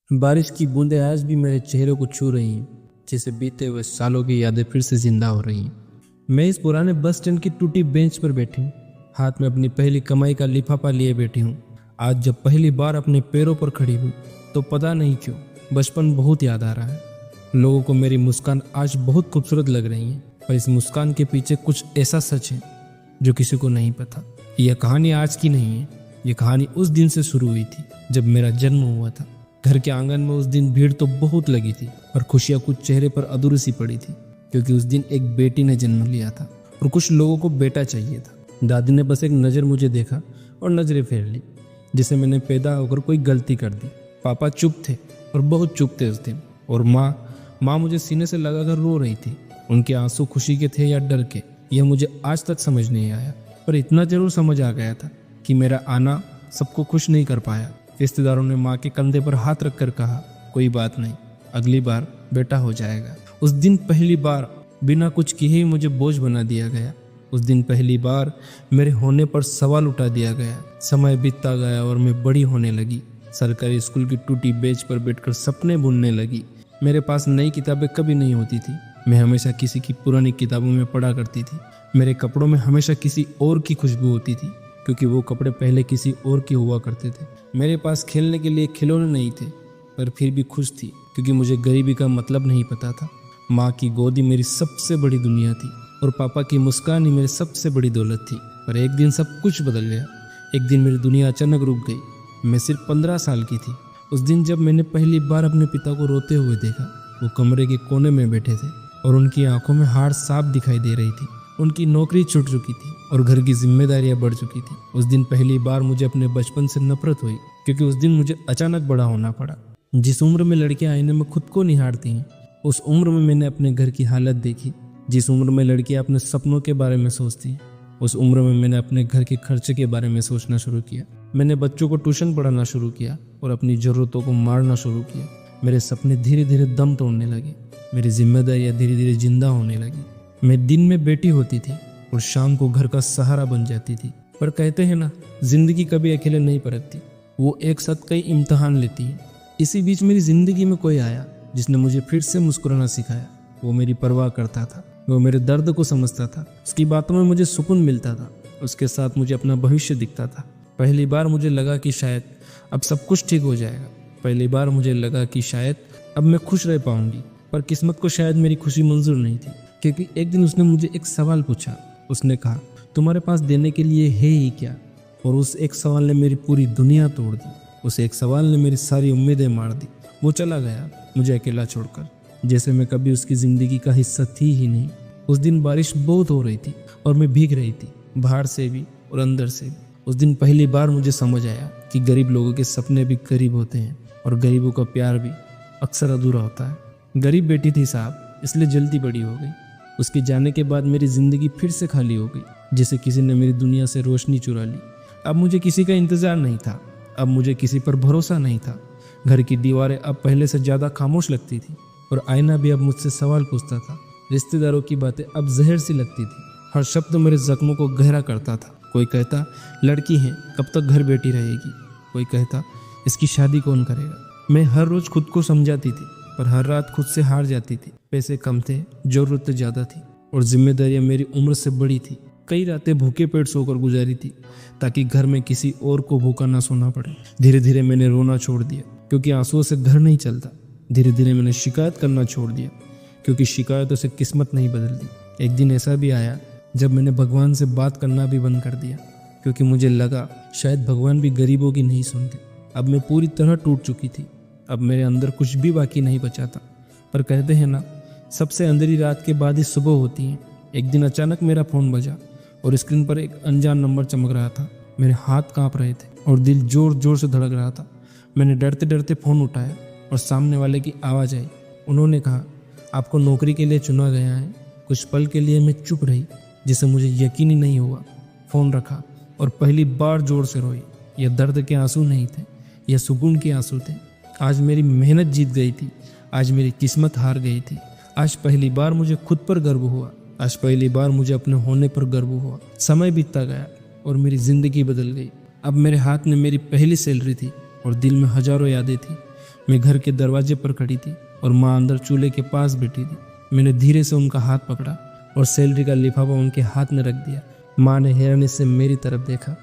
बारिश की बूंदें आज भी मेरे चेहरे को छू रही हैं, जैसे बीते हुए सालों की यादें फिर से जिंदा हो रही हैं। मैं इस पुराने बस स्टैंड की टूटी बेंच पर बैठी हूँ, हाथ में अपनी पहली कमाई का लिफाफा लिए बैठी हूँ। आज जब पहली बार अपने पैरों पर खड़ी हुई तो पता नहीं क्यों बचपन बहुत याद आ रहा है। लोगों को मेरी मुस्कान आज बहुत खूबसूरत लग रही है, पर इस मुस्कान के पीछे कुछ ऐसा सच है जो किसी को नहीं पता। यह कहानी आज की नहीं है, ये कहानी उस दिन से शुरू हुई थी जब मेरा जन्म हुआ था। घर के आंगन में उस दिन भीड़ तो बहुत लगी थी और खुशियां कुछ चेहरे पर अधूरी सी पड़ी थी, क्योंकि उस दिन एक बेटी ने जन्म लिया था और कुछ लोगों को बेटा चाहिए था। दादी ने बस एक नज़र मुझे देखा और नजरें फेर ली, जिसे मैंने पैदा होकर कोई गलती कर दी। पापा चुप थे और बहुत चुप थे उस दिन, और माँ मुझे सीने से लगाकर रो रही थी। उनके आंसू खुशी के थे या डर के, यह मुझे आज तक समझ नहीं आया, पर इतना जरूर समझ आ गया था कि मेरा आना सबको खुश नहीं कर पाया। रिश्तेदारों ने माँ के कंधे पर हाथ रखकर कहा, कोई बात नहीं, अगली बार बेटा हो जाएगा। उस दिन पहली बार बिना कुछ किए ही मुझे बोझ बना दिया गया। उस दिन पहली बार मेरे होने पर सवाल उठा दिया गया। समय बीतता गया और मैं बड़ी होने लगी। सरकारी स्कूल की टूटी बेंच पर बैठकर सपने बुनने लगी। मेरे पास नई किताबें कभी नहीं होती थी, मैं हमेशा किसी की पुरानी किताबों में पढ़ा करती थी। मेरे कपड़ों में हमेशा किसी और की खुशबू होती थी, क्योंकि वो कपड़े पहले किसी और के हुआ करते थे। मेरे पास खेलने के लिए खिलौने नहीं थे, पर फिर भी खुश थी, क्योंकि मुझे गरीबी का मतलब नहीं पता था। माँ की गोदी मेरी सबसे बड़ी दुनिया थी और पापा की मुस्कान ही मेरी सबसे बड़ी दौलत थी। पर एक दिन सब कुछ बदल गया। एक दिन मेरी दुनिया अचानक रुक गई। मैं सिर्फ 15 साल की थी। उस दिन जब मैंने पहली बार अपने पिता को रोते हुए देखा, वो कमरे के कोने में बैठे थे और उनकी आंखों में हार साफ दिखाई दे रही थी। उनकी नौकरी छूट चुकी थी और घर की जिम्मेदारियां बढ़ चुकी थी। उस दिन पहली बार मुझे अपने बचपन से नफरत हुई, क्योंकि उस दिन मुझे अचानक बड़ा होना पड़ा। जिस उम्र में लड़कियां आईने में खुद को निहारती हैं, उस उम्र में मैंने अपने घर की हालत देखी। जिस उम्र में लड़कियां अपने सपनों के बारे में सोचती हैं, उस उम्र में मैंने अपने घर के खर्चे के बारे में सोचना शुरू किया। मैंने बच्चों को ट्यूशन पढ़ाना शुरू किया और अपनी जरूरतों को मारना शुरू किया। मेरे सपने धीरे धीरे दम तोड़ने लगे, मेरी जिम्मेदारियां धीरे धीरे जिंदा होने लगी। मैं दिन में बेटी होती थी और शाम को घर का सहारा बन जाती थी। पर कहते हैं ना, जिंदगी कभी अकेले नहीं परखती, वो एक साथ कई इम्तिहान लेती है। इसी बीच मेरी जिंदगी में कोई आया जिसने मुझे फिर से मुस्कुराना सिखाया। वो मेरी परवाह करता था, वो मेरे दर्द को समझता था, उसकी बातों में मुझे सुकून मिलता था, उसके साथ मुझे अपना भविष्य दिखता था। पहली बार मुझे लगा कि शायद अब सब कुछ ठीक हो जाएगा। पहली बार मुझे लगा कि शायद अब मैं खुश रह पाऊंगी। पर किस्मत को शायद मेरी खुशी मंजूर नहीं थी, क्योंकि एक दिन उसने मुझे एक सवाल पूछा। उसने कहा, तुम्हारे पास देने के लिए है ही क्या? और उस एक सवाल ने मेरी पूरी दुनिया तोड़ दी। उस एक सवाल ने मेरी सारी उम्मीदें मार दी। वो चला गया मुझे अकेला छोड़कर, जैसे मैं कभी उसकी जिंदगी का हिस्सा थी ही नहीं। उस दिन बारिश बहुत हो रही थी और मैं भीग रही थी, बाहर से भी और अंदर से भी। उस दिन पहली बार मुझे समझ आया कि गरीब लोगों के सपने भी गरीब होते हैं और गरीबों का प्यार भी अक्सर अधूरा होता है। गरीब बेटी थी साहब, इसलिए जल्दी बड़ी हो गई। उसके जाने के बाद मेरी जिंदगी फिर से खाली हो गई, जैसे किसी ने मेरी दुनिया से रोशनी चुरा ली। अब मुझे किसी का इंतजार नहीं था, अब मुझे किसी पर भरोसा नहीं था। घर की दीवारें अब पहले से ज्यादा खामोश लगती थी और आईना भी अब मुझसे सवाल पूछता था। रिश्तेदारों की बातें अब जहर सी लगती थी, हर शब्द मेरे जख्मों को गहरा करता था। कोई कहता, लड़की है, कब तक घर बैठी रहेगी। कोई कहता, इसकी शादी कौन करेगा। मैं हर रोज खुद को समझाती थी, पर हर रात खुद से हार जाती थी। पैसे कम थे, जरूरतें ज्यादा थी और जिम्मेदारियां मेरी उम्र से बड़ी थी। कई रातें भूखे पेट सोकर गुजारी थी, ताकि घर में किसी और को भूखा ना सोना पड़े। धीरे धीरे मैंने रोना छोड़ दिया, क्योंकि आंसुओं से घर नहीं चलता। धीरे धीरे मैंने शिकायत करना छोड़ दिया, क्योंकि शिकायतों से किस्मत नहीं बदलती। एक दिन ऐसा भी आया जब मैंने भगवान से बात करना भी बंद कर दिया, क्योंकि मुझे लगा शायद भगवान भी गरीबों की नहीं सुनते। अब मैं पूरी तरह टूट चुकी थी, अब मेरे अंदर कुछ भी बाकी नहीं बचा था। पर कहते हैं ना, सबसे अंधेरी रात के बाद ही सुबह होती है। एक दिन अचानक मेरा फ़ोन बजा और स्क्रीन पर एक अनजान नंबर चमक रहा था। मेरे हाथ कांप रहे थे और दिल जोर जोर से धड़क रहा था। मैंने डरते डरते फ़ोन उठाया और सामने वाले की आवाज़ आई। उन्होंने कहा, आपको नौकरी के लिए चुना गया है। कुछ पल के लिए मैं चुप रही, जिसे मुझे यकीन ही नहीं हुआ। फ़ोन रखा और पहली बार जोर से रोई। यह दर्द के आंसू नहीं थे, यह सुकून के आंसू थे। आज मेरी मेहनत जीत गई थी, आज मेरी किस्मत हार गई थी। आज पहली बार मुझे खुद पर गर्व हुआ, आज पहली बार मुझे अपने होने पर गर्व हुआ। समय बीतता गया और मेरी जिंदगी बदल गई। अब मेरे हाथ में मेरी पहली सैलरी थी और दिल में हजारों यादें थी। मैं घर के दरवाजे पर खड़ी थी और माँ अंदर चूल्हे के पास बैठी थी। मैंने धीरे से उनका हाथ पकड़ा और सैलरी का लिफाफा उनके हाथ में रख दिया। माँ ने हैरानी से मेरी तरफ देखा